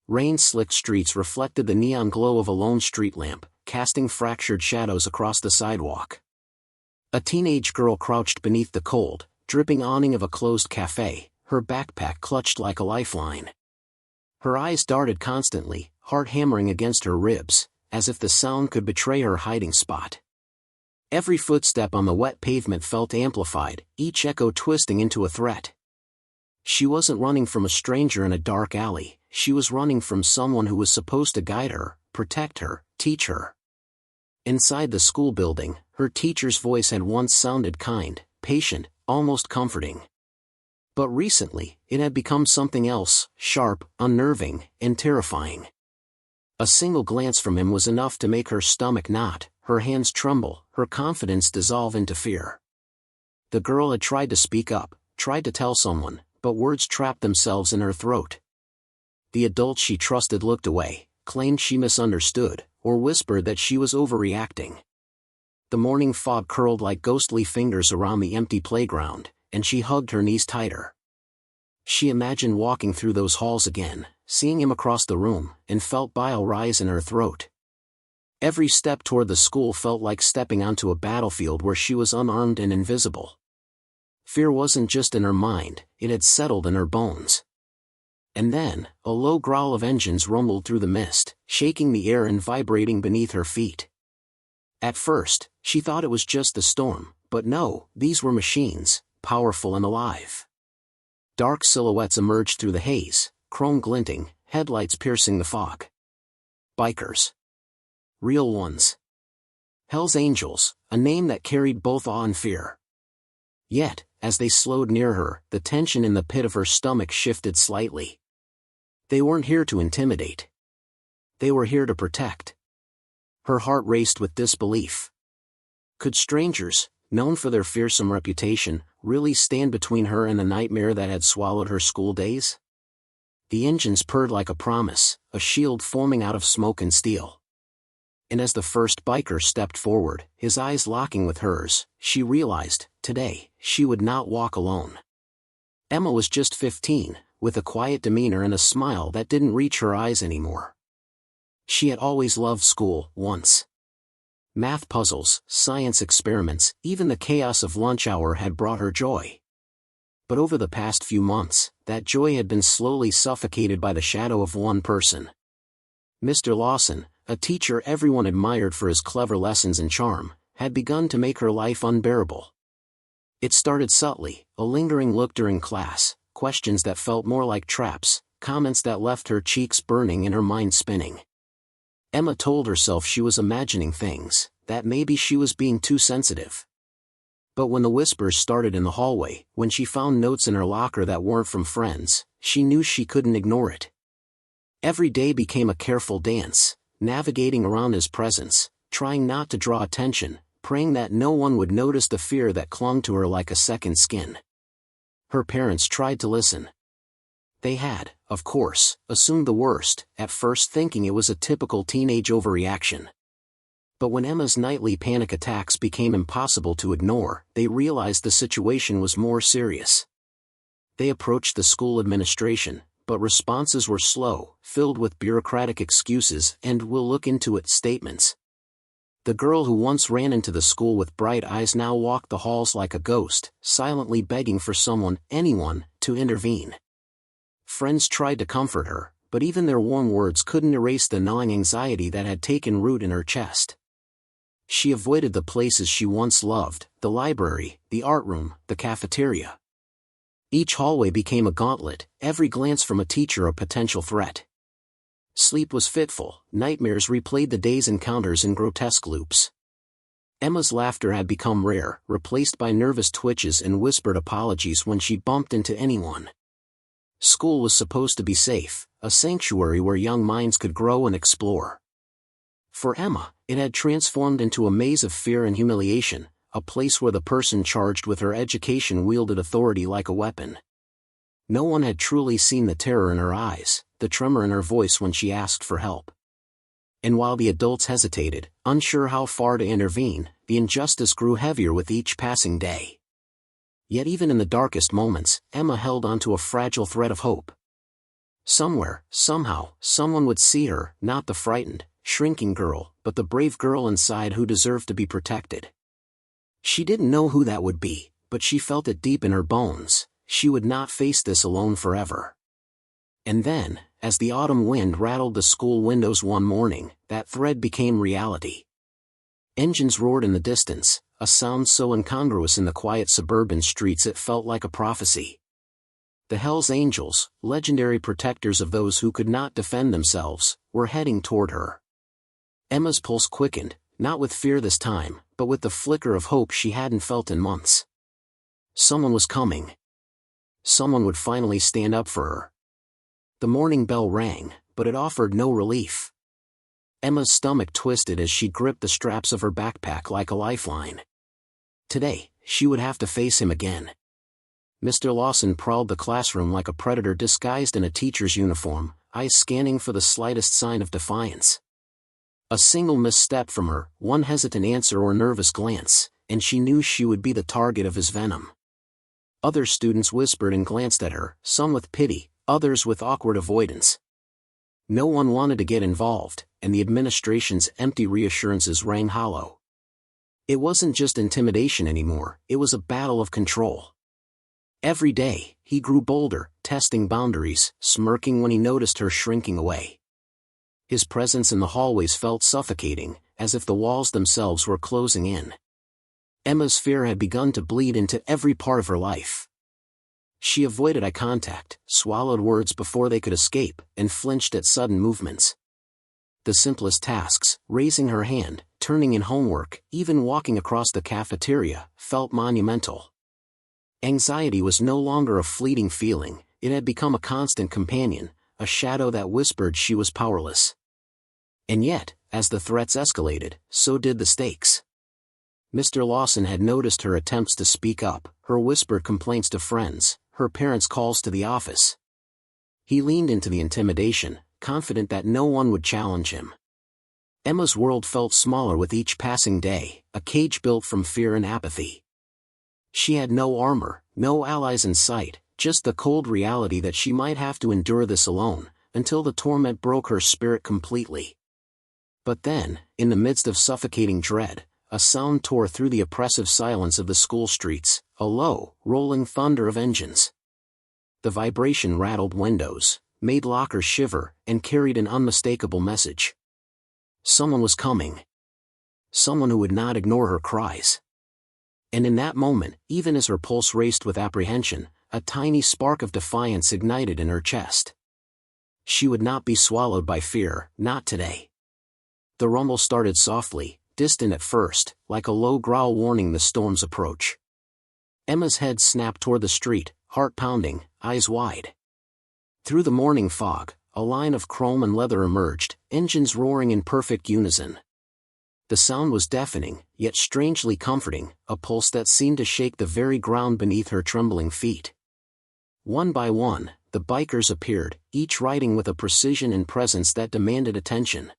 Rain-slicked streets reflected the neon glow of a lone street lamp, casting fractured shadows across the sidewalk. A teenage girl crouched beneath the cold, dripping awning of a closed cafe, her backpack clutched like a lifeline. Her eyes darted constantly, heart hammering against her ribs, as if the sound could betray her hiding spot. Every footstep on the wet pavement felt amplified, each echo twisting into a threat. She wasn't running from a stranger in a dark alley, she was running from someone who was supposed to guide her, protect her, teach her. Inside the school building, her teacher's voice had once sounded kind, patient, almost comforting. But recently, it had become something else, sharp, unnerving, and terrifying. A single glance from him was enough to make her stomach knot, her hands tremble, her confidence dissolve into fear. The girl had tried to speak up, tried to tell someone, but words trapped themselves in her throat. The adults she trusted looked away, claimed she misunderstood, or whispered that she was overreacting. The morning fog curled like ghostly fingers around the empty playground, and she hugged her knees tighter. She imagined walking through those halls again, seeing him across the room, and felt bile rise in her throat. Every step toward the school felt like stepping onto a battlefield where she was unarmed and invisible. Fear wasn't just in her mind, it had settled in her bones. And then, a low growl of engines rumbled through the mist, shaking the air and vibrating beneath her feet. At first, she thought it was just the storm, but no, these were machines, powerful and alive. Dark silhouettes emerged through the haze, chrome glinting, headlights piercing the fog. Bikers. Real ones. Hell's Angels, a name that carried both awe and fear. Yet, as they slowed near her, the tension in the pit of her stomach shifted slightly. They weren't here to intimidate. They were here to protect. Her heart raced with disbelief. Could strangers, known for their fearsome reputation, really stand between her and the nightmare that had swallowed her school days? The engines purred like a promise, a shield forming out of smoke and steel. And as the first biker stepped forward, his eyes locking with hers, she realized, today, she would not walk alone. Emma was just 15, with a quiet demeanor and a smile that didn't reach her eyes anymore. She had always loved school, once. Math puzzles, science experiments, even the chaos of lunch hour had brought her joy. But over the past few months, that joy had been slowly suffocated by the shadow of one person. Mr. Lawson, a teacher everyone admired for his clever lessons and charm, had begun to make her life unbearable. It started subtly, a lingering look during class, questions that felt more like traps, comments that left her cheeks burning and her mind spinning. Emma told herself she was imagining things, that maybe she was being too sensitive. But when the whispers started in the hallway, when she found notes in her locker that weren't from friends, she knew she couldn't ignore it. Every day became a careful dance, navigating around his presence, trying not to draw attention, praying that no one would notice the fear that clung to her like a second skin. Her parents tried to listen. They had, of course, assumed the worst, at first thinking it was a typical teenage overreaction. But when Emma's nightly panic attacks became impossible to ignore, they realized the situation was more serious. They approached the school administration, but responses were slow, filled with bureaucratic excuses and "we'll look into it" statements. The girl who once ran into the school with bright eyes now walked the halls like a ghost, silently begging for someone, anyone, to intervene. Friends tried to comfort her, but even their warm words couldn't erase the gnawing anxiety that had taken root in her chest. She avoided the places she once loved, the library, the art room, the cafeteria. Each hallway became a gauntlet, every glance from a teacher a potential threat. Sleep was fitful, nightmares replayed the day's encounters in grotesque loops. Emma's laughter had become rare, replaced by nervous twitches and whispered apologies when she bumped into anyone. School was supposed to be safe, a sanctuary where young minds could grow and explore. For Emma, it had transformed into a maze of fear and humiliation, a place where the person charged with her education wielded authority like a weapon. No one had truly seen the terror in her eyes, the tremor in her voice when she asked for help. And while the adults hesitated, unsure how far to intervene, the injustice grew heavier with each passing day. Yet even in the darkest moments, Emma held onto a fragile thread of hope. Somewhere, somehow, someone would see her, not the frightened, shrinking girl, but the brave girl inside who deserved to be protected. She didn't know who that would be, but she felt it deep in her bones. She would not face this alone forever. And then, as the autumn wind rattled the school windows one morning, that thread became reality. Engines roared in the distance, a sound so incongruous in the quiet suburban streets it felt like a prophecy. The Hells Angels, legendary protectors of those who could not defend themselves, were heading toward her. Emma's pulse quickened, not with fear this time, but with the flicker of hope she hadn't felt in months. Someone was coming. Someone would finally stand up for her. The morning bell rang, but it offered no relief. Emma's stomach twisted as she gripped the straps of her backpack like a lifeline. Today, she would have to face him again. Mr. Lawson prowled the classroom like a predator disguised in a teacher's uniform, eyes scanning for the slightest sign of defiance. A single misstep from her, one hesitant answer or nervous glance, and she knew she would be the target of his venom. Other students whispered and glanced at her, some with pity, others with awkward avoidance. No one wanted to get involved, and the administration's empty reassurances rang hollow. It wasn't just intimidation anymore, it was a battle of control. Every day, he grew bolder, testing boundaries, smirking when he noticed her shrinking away. His presence in the hallways felt suffocating, as if the walls themselves were closing in. Emma's fear had begun to bleed into every part of her life. She avoided eye contact, swallowed words before they could escape, and flinched at sudden movements. The simplest tasks, raising her hand, turning in homework, even walking across the cafeteria, felt monumental. Anxiety was no longer a fleeting feeling, it had become a constant companion, a shadow that whispered she was powerless. And yet, as the threats escalated, so did the stakes. Mr. Lawson had noticed her attempts to speak up, her whispered complaints to friends, her parents' calls to the office. He leaned into the intimidation, confident that no one would challenge him. Emma's world felt smaller with each passing day, a cage built from fear and apathy. She had no armor, no allies in sight, just the cold reality that she might have to endure this alone, until the torment broke her spirit completely. But then, in the midst of suffocating dread, a sound tore through the oppressive silence of the school streets, a low, rolling thunder of engines. The vibration rattled windows, made lockers shiver, and carried an unmistakable message. Someone was coming. Someone who would not ignore her cries. And in that moment, even as her pulse raced with apprehension, a tiny spark of defiance ignited in her chest. She would not be swallowed by fear, not today. The rumble started softly, distant at first, like a low growl warning the storm's approach. Emma's head snapped toward the street, heart pounding, eyes wide. Through the morning fog, a line of chrome and leather emerged, engines roaring in perfect unison. The sound was deafening, yet strangely comforting, a pulse that seemed to shake the very ground beneath her trembling feet. One by one, the bikers appeared, each riding with a precision and presence that demanded attention.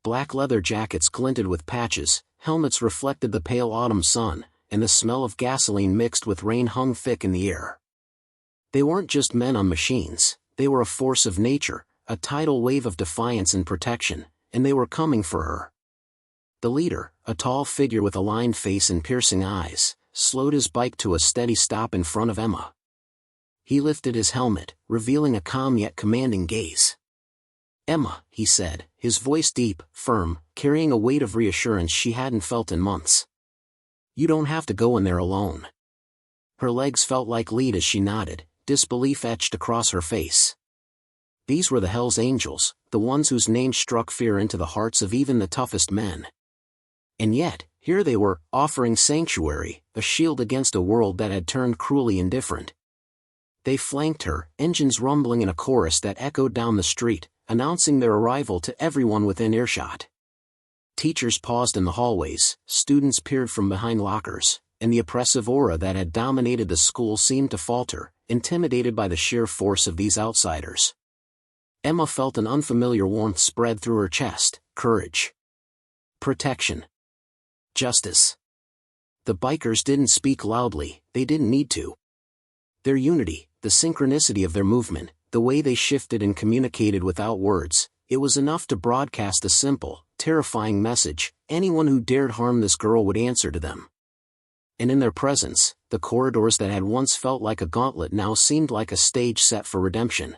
Black leather jackets glinted with patches, helmets reflected the pale autumn sun, and the smell of gasoline mixed with rain hung thick in the air. They weren't just men on machines, they were a force of nature, a tidal wave of defiance and protection, and they were coming for her. The leader, a tall figure with a lined face and piercing eyes, slowed his bike to a steady stop in front of Emma. He lifted his helmet, revealing a calm yet commanding gaze. "Emma," he said, his voice deep, firm, carrying a weight of reassurance she hadn't felt in months. "You don't have to go in there alone." Her legs felt like lead as she nodded, disbelief etched across her face. These were the Hells Angels, the ones whose names struck fear into the hearts of even the toughest men. And yet, here they were, offering sanctuary, a shield against a world that had turned cruelly indifferent. They flanked her, engines rumbling in a chorus that echoed down the street, announcing their arrival to everyone within earshot. Teachers paused in the hallways, students peered from behind lockers, and the oppressive aura that had dominated the school seemed to falter, intimidated by the sheer force of these outsiders. Emma felt an unfamiliar warmth spread through her chest, courage. Protection. Justice. The bikers didn't speak loudly, they didn't need to. Their unity, the synchronicity of their movement, the way they shifted and communicated without words, it was enough to broadcast a simple, terrifying message: anyone who dared harm this girl would answer to them. And in their presence, the corridors that had once felt like a gauntlet now seemed like a stage set for redemption.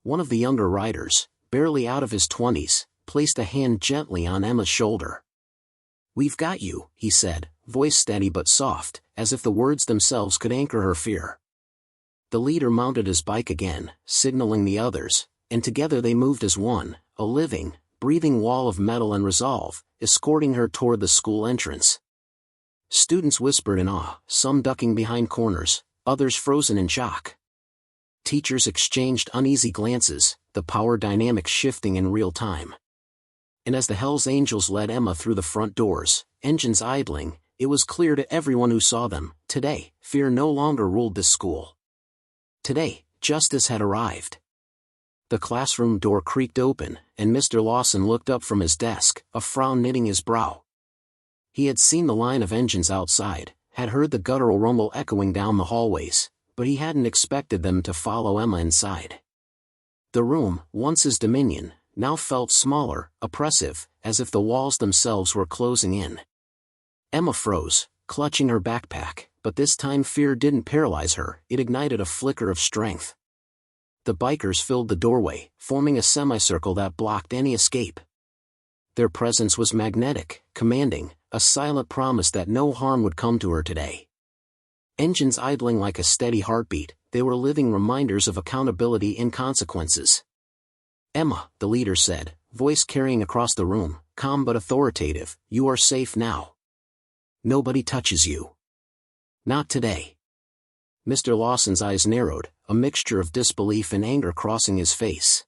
One of the younger riders, barely out of his 20s, placed a hand gently on Emma's shoulder. "We've got you," he said, voice steady but soft, as if the words themselves could anchor her fear. The leader mounted his bike again, signaling the others, and together they moved as one, a living, breathing wall of metal and resolve, escorting her toward the school entrance. Students whispered in awe, some ducking behind corners, others frozen in shock. Teachers exchanged uneasy glances, the power dynamics shifting in real time. And as the Hells Angels led Emma through the front doors, engines idling, it was clear to everyone who saw them, today, fear no longer ruled this school. Today, justice had arrived. The classroom door creaked open, and Mr. Lawson looked up from his desk, a frown knitting his brow. He had seen the line of engines outside, had heard the guttural rumble echoing down the hallways, but he hadn't expected them to follow Emma inside. The room, once his dominion, now felt smaller, oppressive, as if the walls themselves were closing in. Emma froze, clutching her backpack, but this time fear didn't paralyze her, it ignited a flicker of strength. The bikers filled the doorway, forming a semicircle that blocked any escape. Their presence was magnetic, commanding, a silent promise that no harm would come to her today. Engines idling like a steady heartbeat, they were living reminders of accountability and consequences. "Emma," the leader said, voice carrying across the room, calm but authoritative, "you are safe now. Nobody touches you. Not today." Mr. Lawson's eyes narrowed, a mixture of disbelief and anger crossing his face.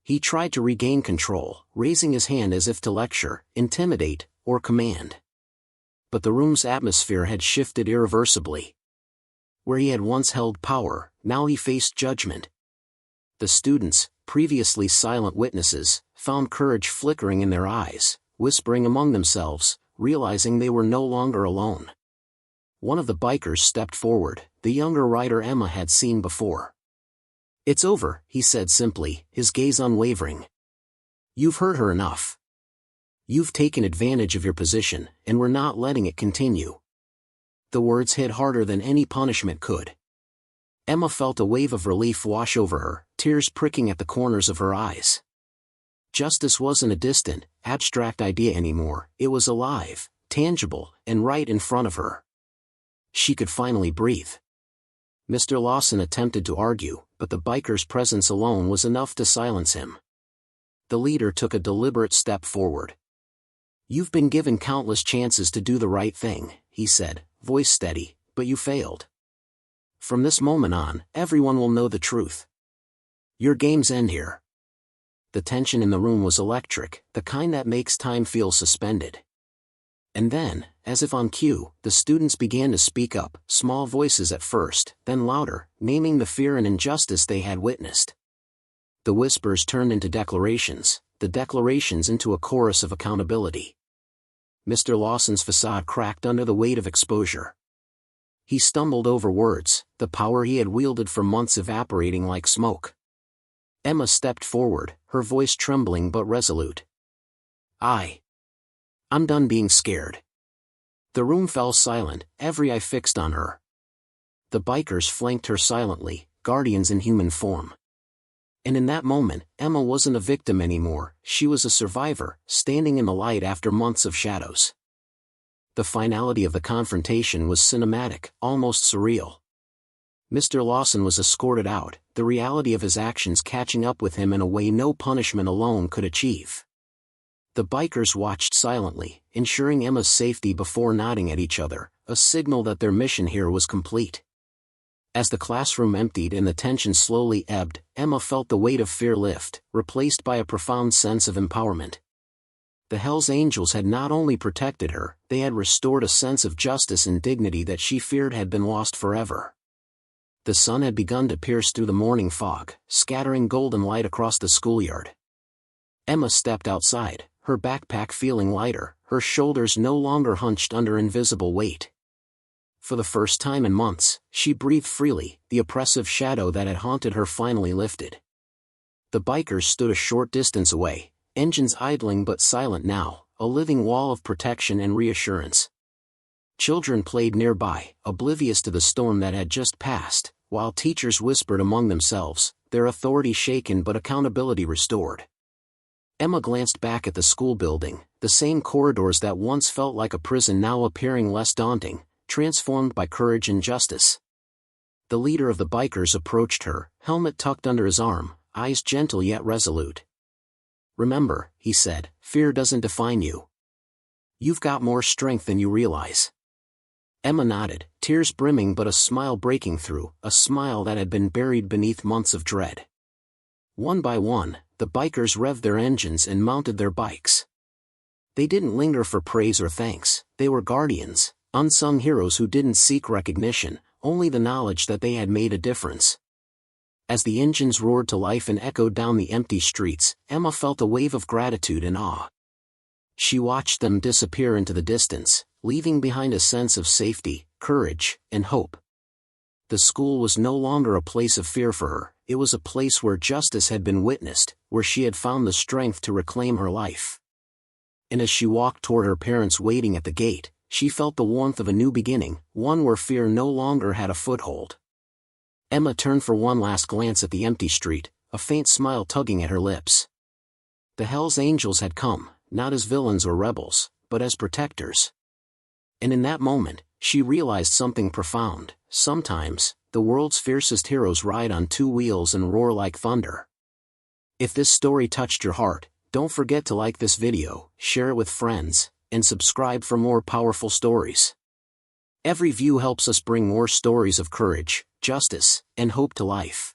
He tried to regain control, raising his hand as if to lecture, intimidate, or command. But the room's atmosphere had shifted irreversibly. Where he had once held power, now he faced judgment. The students, previously silent witnesses, found courage flickering in their eyes, whispering among themselves, realizing they were no longer alone. One of the bikers stepped forward, the younger rider Emma had seen before. "It's over," he said simply, his gaze unwavering. "You've hurt her enough. You've taken advantage of your position, and we're not letting it continue." The words hit harder than any punishment could. Emma felt a wave of relief wash over her, tears pricking at the corners of her eyes. Justice wasn't a distant, abstract idea anymore, it was alive, tangible, and right in front of her. She could finally breathe. Mr. Lawson attempted to argue, but the biker's presence alone was enough to silence him. The leader took a deliberate step forward. "You've been given countless chances to do the right thing," he said, voice steady, "but you failed. From this moment on, everyone will know the truth. Your games end here." The tension in the room was electric, the kind that makes time feel suspended. And then, as if on cue, the students began to speak up, small voices at first, then louder, naming the fear and injustice they had witnessed. The whispers turned into declarations, the declarations into a chorus of accountability. Mr. Lawson's facade cracked under the weight of exposure. He stumbled over words, the power he had wielded for months evaporating like smoke. Emma stepped forward, her voice trembling but resolute. I'm done being scared." The room fell silent, every eye fixed on her. The bikers flanked her silently, guardians in human form. And in that moment, Emma wasn't a victim anymore, she was a survivor, standing in the light after months of shadows. The finality of the confrontation was cinematic, almost surreal. Mr. Lawson was escorted out, the reality of his actions catching up with him in a way no punishment alone could achieve. The bikers watched silently, ensuring Emma's safety before nodding at each other, a signal that their mission here was complete. As the classroom emptied and the tension slowly ebbed, Emma felt the weight of fear lift, replaced by a profound sense of empowerment. The Hells Angels had not only protected her, they had restored a sense of justice and dignity that she feared had been lost forever. The sun had begun to pierce through the morning fog, scattering golden light across the schoolyard. Emma stepped outside, her backpack feeling lighter, her shoulders no longer hunched under invisible weight. For the first time in months, she breathed freely, the oppressive shadow that had haunted her finally lifted. The bikers stood a short distance away, engines idling but silent now, a living wall of protection and reassurance. Children played nearby, oblivious to the storm that had just passed, while teachers whispered among themselves, their authority shaken but accountability restored. Emma glanced back at the school building, the same corridors that once felt like a prison now appearing less daunting, transformed by courage and justice. The leader of the bikers approached her, helmet tucked under his arm, eyes gentle yet resolute. "Remember," he said, "fear doesn't define you. You've got more strength than you realize." Emma nodded, tears brimming but a smile breaking through, a smile that had been buried beneath months of dread. One by one, the bikers revved their engines and mounted their bikes. They didn't linger for praise or thanks, they were guardians, unsung heroes who didn't seek recognition, only the knowledge that they had made a difference. As the engines roared to life and echoed down the empty streets, Emma felt a wave of gratitude and awe. She watched them disappear into the distance, leaving behind a sense of safety, courage, and hope. The school was no longer a place of fear for her, it was a place where justice had been witnessed, where she had found the strength to reclaim her life. And as she walked toward her parents waiting at the gate, she felt the warmth of a new beginning, one where fear no longer had a foothold. Emma turned for one last glance at the empty street, a faint smile tugging at her lips. The Hell's Angels had come, not as villains or rebels, but as protectors. And in that moment, she realized something profound. Sometimes, the world's fiercest heroes ride on two wheels and roar like thunder. If this story touched your heart, don't forget to like this video, share it with friends, and subscribe for more powerful stories. Every view helps us bring more stories of courage, justice, and hope to life.